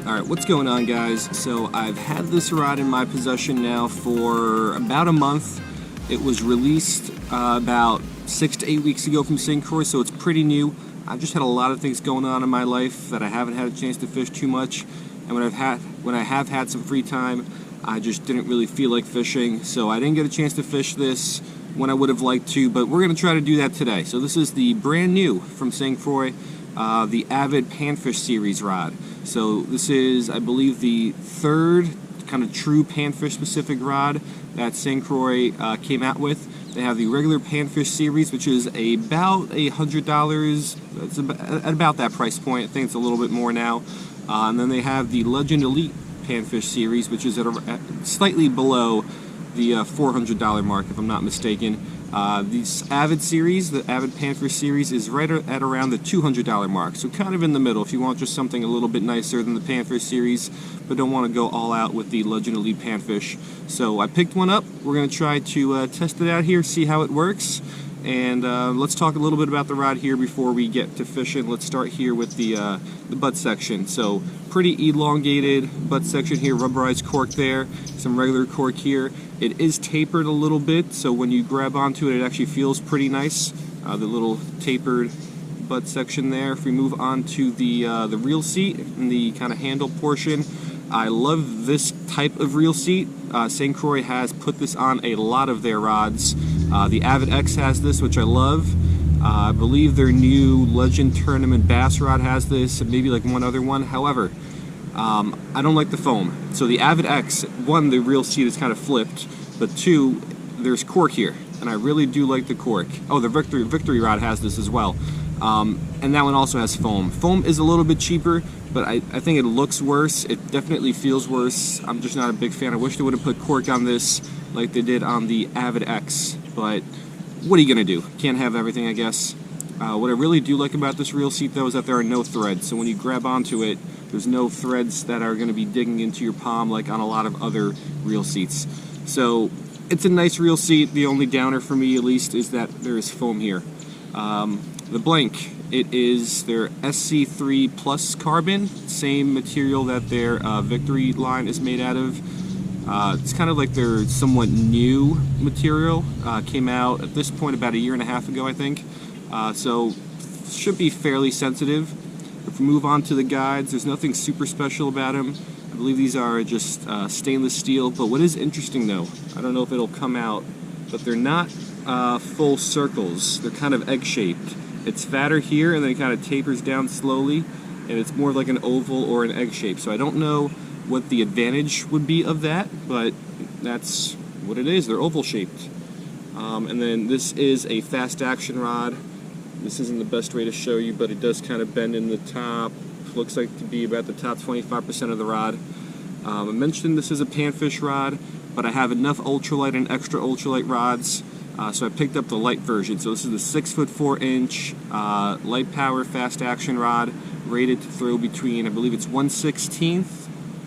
Alright, what's going on, guys? So I've had this rod in my possession now for about a month. It was released about 6 to 8 weeks ago from St. Croix, so it's pretty new. I've just had a lot of things going on in my life that I haven't had a chance to fish too much. And when I have had some free time, I just didn't really feel like fishing, so I didn't get a chance to fish this when I would have liked to, but we're going to try to do that today. So this is the brand new from St. Croix, the Avid Panfish series rod. So this is, I believe, the third kind of true panfish specific rod that St. Croix came out with. They have the regular panfish series, which is about $100. It's at about that price point. I think it's a little bit more now. And then they have the Legend Elite panfish series, which is at slightly below the $400 mark, if I'm not mistaken. This Avid series, the Avid Panfish series, is right at around the $200 mark, so kind of in the middle if you want just something a little bit nicer than the Panfish series, but don't want to go all out with the Legend Elite Panfish. So I picked one up. We're going to try to test it out here, see how it works, and let's talk a little bit about the rod here before we get to fishing. Let's start here with the butt section. So pretty elongated butt section here, rubberized cork there, some regular cork here. It is tapered a little bit, so when you grab onto it, it actually feels pretty nice. The little tapered butt section there. If we move on to the reel seat and the kind of handle portion, I love this type of reel seat. St. Croix has put this on a lot of their rods. The Avid X has this, which I love. I believe their new Legend Tournament Bass rod has this, and maybe like one other one. However, I don't like the foam. So the Avid X, one, the reel seat is kind of flipped, but two, there's cork here, and I really do like the cork. Oh, the Victory rod has this as well. And that one also has foam. Foam is a little bit cheaper, but I think it looks worse. It definitely feels worse. I'm just not a big fan. I wish they would have put cork on this like they did on the Avid X, but what are you going to do? Can't have everything, I guess. What I really do like about this reel seat, though, is that there are no threads. So when you grab onto it, there's no threads that are going to be digging into your palm like on a lot of other reel seats. So it's a nice reel seat. The only downer for me, at least, is that there is foam here. The blank, it is their SC3 Plus carbon, same material that their Victory line is made out of. It's kind of like their somewhat new material. Came out at this point about 1.5 years ago, I think. So should be fairly sensitive. If we move on to the guides, there's nothing super special about them. I believe these are just stainless steel. But what is interesting, though, I don't know if it'll come out, but they're not full circles. They're kind of egg-shaped. It's fatter here, and then it kind of tapers down slowly, and it's more like an oval or an egg shape. So I don't know what the advantage would be of that, but that's what it is. They're oval shaped. And then this is a fast action rod. This isn't the best way to show you, but it does kind of bend in the top. Looks like to be about the top 25% of the rod. I mentioned this is a panfish rod, but I have enough ultralight and extra ultralight rods, so I picked up the light version. So this is the 6'4" light power fast action rod, rated to throw between, I believe it's 1/16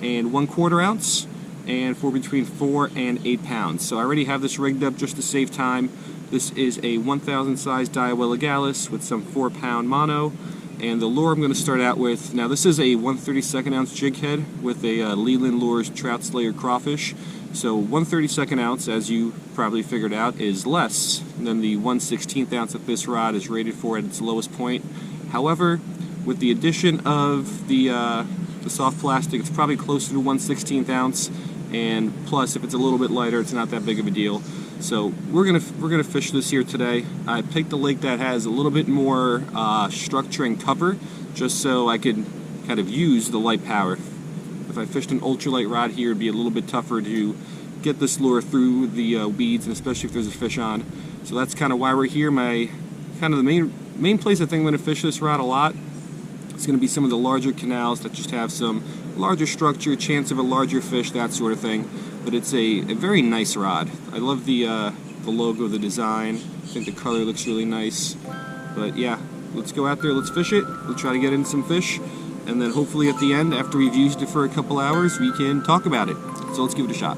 and 1/4 ounce, and for between 4 and 8 pounds. So I already have this rigged up just to save time. This is a 1000 size Daiwa Legalis with some 4-pound mono, and the lure I'm going to start out with, now this is a 1/32 ounce jig head with a Leland Lures Trout Slayer crawfish. So 1/32 ounce, as you probably figured out, is less than the 1/16 ounce that this rod is rated for at its lowest point. However, with the addition of the soft plastic, it's probably closer to 1/16 ounce, and plus if it's a little bit lighter, it's not that big of a deal. So we're gonna fish this here today. I picked a lake that has a little bit more structure and cover, just so I could kind of use the light power. If I fished an ultralight rod here, it'd be a little bit tougher to get this lure through the weeds, and especially if there's a fish on. So that's kind of why we're here. The main place I think I'm going to fish this rod a lot is going to be some of the larger canals that just have some larger structure, chance of a larger fish, that sort of thing. But it's a very nice rod. I love the logo, the design. I think the color looks really nice. But yeah, let's go out there, let's fish it. We'll try to get in some fish, and then hopefully at the end, after we've used it for a couple hours, we can talk about it. So let's give it a shot.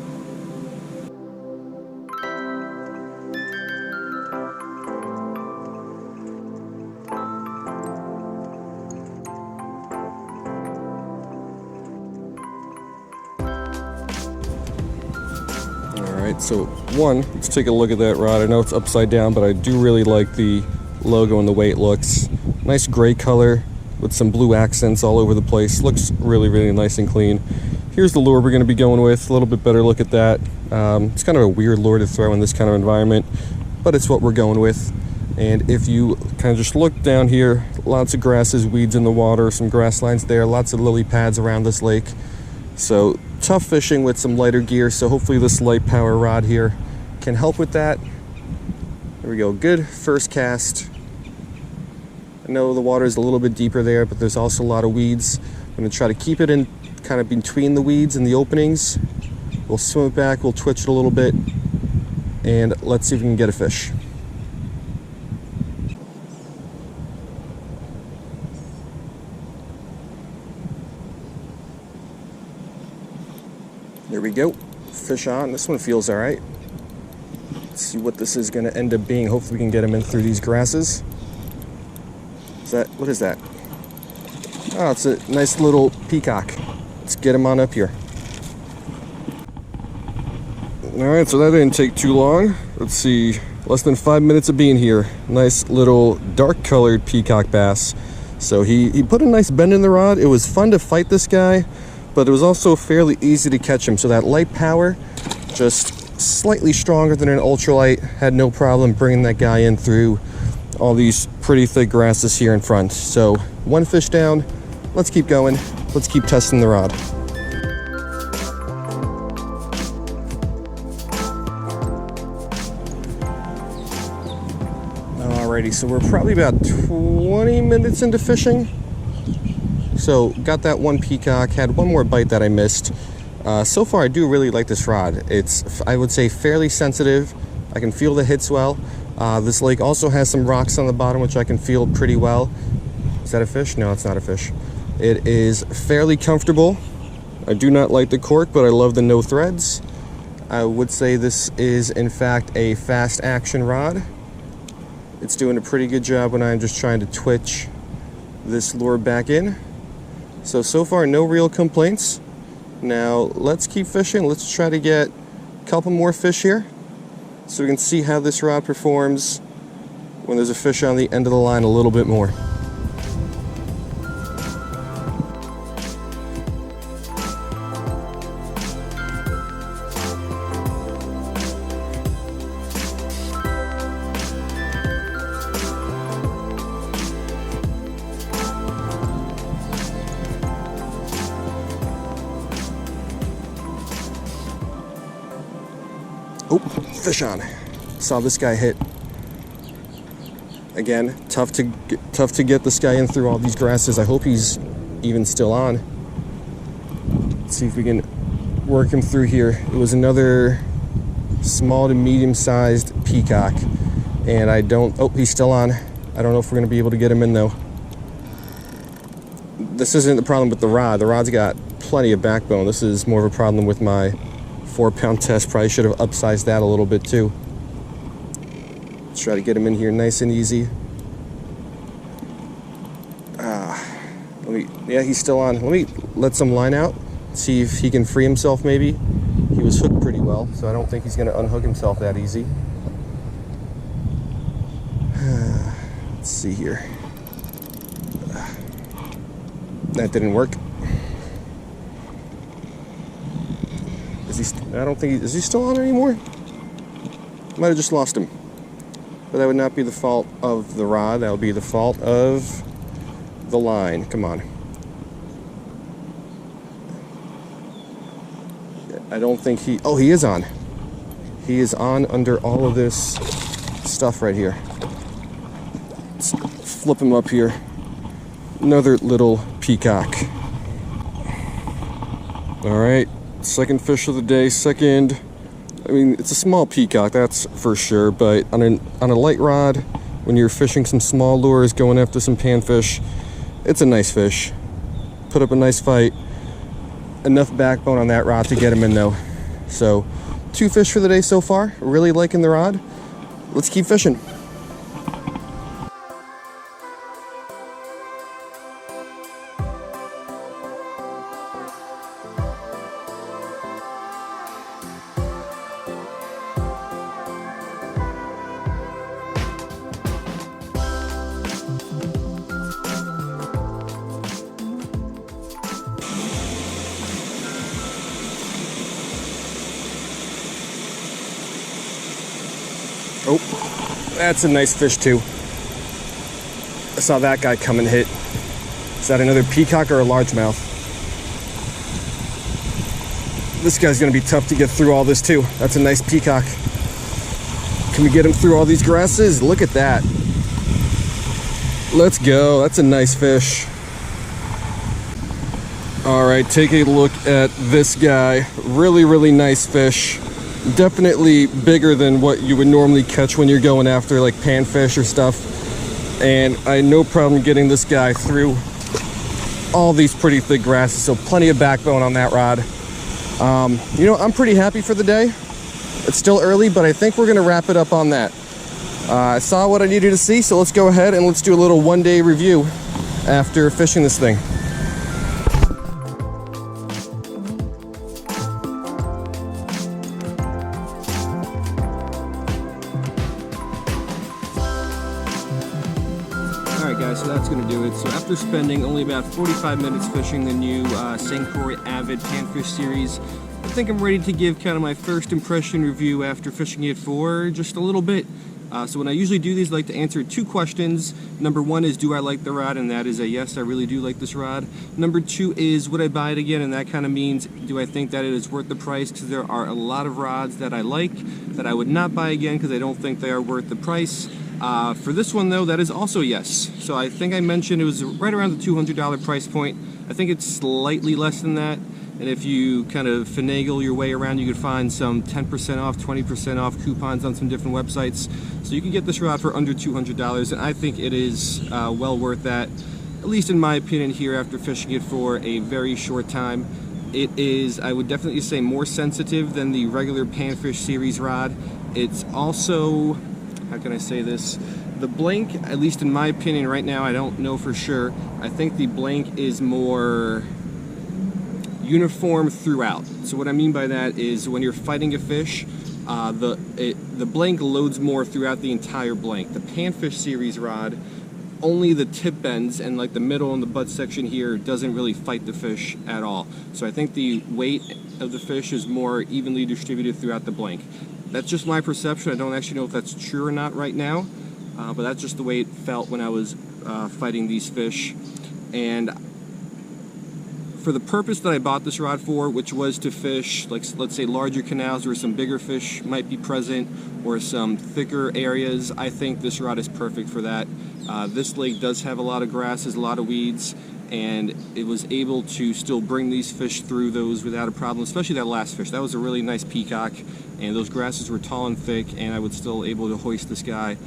Alright, so let's take a look at that rod. I know it's upside down, but I do really like the logo and the way it looks. Nice gray color with some blue accents all over the place. Looks really, really nice and clean. Here's the lure we're going to be going with. A little bit better look at that. It's kind of a weird lure to throw in this kind of environment, but it's what we're going with. And if you kind of just look down here, lots of grasses, weeds in the water, some grass lines there, lots of lily pads around this lake. So tough fishing with some lighter gear, so hopefully this light power rod here can help with that. There we go, good first cast. I know the water is a little bit deeper there, but there's also a lot of weeds. I'm going to try to keep it in kind of between the weeds and the openings. We'll swim it back, we'll twitch it a little bit, and let's see if we can get a fish. There we go, fish on. This one feels all right. Let's see what this is going to end up being. Hopefully we can get him in through these grasses. What is that? Oh, it's a nice little peacock. Let's get him on up here. All right, so that didn't take too long. Let's see, less than 5 minutes of being here. Nice little dark colored peacock bass. So he put a nice bend in the rod. It was fun to fight this guy, but it was also fairly easy to catch him. So that light power, just slightly stronger than an ultralight, had no problem bringing that guy in through all these pretty thick grasses here in front. So one fish down, let's keep going. Let's keep testing the rod. Alrighty, so we're probably about 20 minutes into fishing. So got that one peacock, had one more bite that I missed. So far I do really like this rod. It's, I would say, fairly sensitive. I can feel the hits well. This lake also has some rocks on the bottom which I can feel pretty well. Is that a fish? No, it's not a fish. It is fairly comfortable. I do not like the cork, but I love the no threads. I would say this is in fact a fast action rod. It's doing a pretty good job when I'm just trying to twitch this lure back in. So far no real complaints. Now let's keep fishing. Let's try to get a couple more fish here so we can see how this rod performs when there's a fish on the end of the line a little bit more. Oh, fish on. Saw this guy hit. Again, tough to get this guy in through all these grasses. I hope he's even still on. Let's see if we can work him through here. It was another small to medium-sized peacock. And oh, he's still on. I don't know if we're gonna be able to get him in though. This isn't the problem with the rod. The rod's got plenty of backbone. This is more of a problem with my 4-pound test. Probably should have upsized that a little bit too. Let's try to get him in here nice and easy. Yeah, he's still on. Let me let some line out, see if he can free himself maybe. He was hooked pretty well, so I don't think he's gonna unhook himself that easy. Let's see here. That didn't work. I don't think is he still on anymore? Might have just lost him. But that would not be the fault of the rod. That would be the fault of the line. Come on. I don't think he is on. He is on under all of this stuff right here. Let's flip him up here. Another little peacock. All right. Second fish of the day, I mean, it's a small peacock, that's for sure, but on a light rod, when you're fishing some small lures, going after some panfish, it's a nice fish. Put up a nice fight. Enough backbone on that rod to get him in though. So, 2 fish for the day so far. Really liking the rod. Let's keep fishing. Oh, that's a nice fish too. I saw that guy come and hit. Is that another peacock or a largemouth? This guy's gonna be tough to get through all this too. That's a nice peacock. Can we get him through all these grasses? Look at that. Let's go. That's a nice fish. All right, take a look at this guy. Really, really nice fish. Definitely bigger than what you would normally catch when you're going after like panfish or stuff. And I had no problem getting this guy through all these pretty thick grasses, so plenty of backbone on that rod. You know, I'm pretty happy for the day. It's still early, but I think we're gonna wrap it up on that. I saw what I needed to see, so let's go ahead and let's do a little one-day review after fishing this thing. Alright guys, so that's going to do it. So after spending only about 45 minutes fishing the new Croix Avid Panfish series, I think I'm ready to give kind of my first impression review after fishing it for just a little bit. So when I usually do these, I like to answer two questions. Number one is, do I like the rod? And that is a yes, I really do like this rod. Number two is, would I buy it again? And that kind of means, do I think that it is worth the price? Because there are a lot of rods that I like that I would not buy again because I don't think they are worth the price. For this one though, that is also yes. So I think I mentioned it was right around the $200 price point. I think it's slightly less than that. And if you kind of finagle your way around, you could find some 10% off, 20% off coupons on some different websites. So you can get this rod for under $200, and I think it is well worth that, at least in my opinion here after fishing it for a very short time. It is, I would definitely say, more sensitive than the regular Panfish series rod. It's also, how can I say this? The blank, at least in my opinion right now, I don't know for sure, I think the blank is more uniform throughout. So what I mean by that is when you're fighting a fish, the blank loads more throughout the entire blank. The Panfish series rod, only the tip bends, and like the middle and the butt section here doesn't really fight the fish at all. So I think the weight of the fish is more evenly distributed throughout the blank. That's just my perception. I don't actually know if that's true or not right now, but that's just the way it felt when I was fighting these fish. And for the purpose that I bought this rod for, which was to fish, like, let's say, larger canals where some bigger fish might be present or some thicker areas, I think this rod is perfect for that. This lake does have a lot of grasses, a lot of weeds, and it was able to still bring these fish through those without a problem, especially that last fish. That was a really nice peacock, and those grasses were tall and thick, and I was still able to hoist this guy,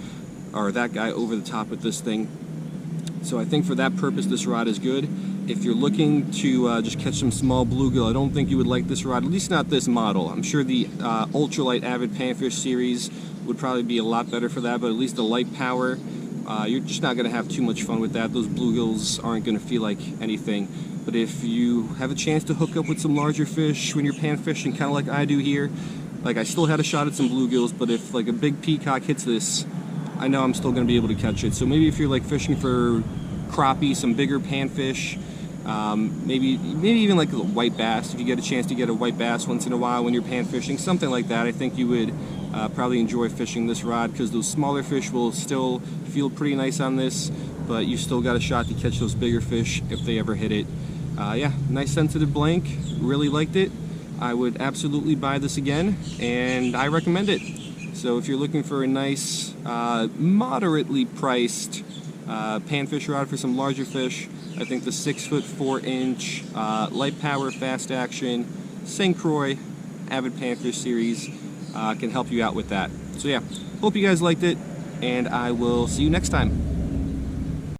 or that guy, over the top with this thing. So I think for that purpose, this rod is good. If you're looking to just catch some small bluegill, I don't think you would like this rod, at least not this model. I'm sure the ultralight Avid Panfish series would probably be a lot better for that, but at least the light power, you're just not going to have too much fun with that. Those bluegills aren't going to feel like anything. But if you have a chance to hook up with some larger fish when you're pan fishing, kind of like I do here, like I still had a shot at some bluegills, but if like a big peacock hits this, I know I'm still going to be able to catch it. So maybe if you're like fishing for crappie, some bigger panfish, maybe even like a white bass, if you get a chance to get a white bass once in a while when you're pan fishing, something like that, I think you would probably enjoy fishing this rod, because those smaller fish will still feel pretty nice on this, but you still got a shot to catch those bigger fish if they ever hit it. Yeah, nice sensitive blank, really liked it. I would absolutely buy this again, and I recommend it. So if you're looking for a nice, moderately priced panfish rod for some larger fish, I think the 6' 4" light power, fast action Croix Avid Panfish series can help you out with that. So yeah, hope you guys liked it, and I will see you next time.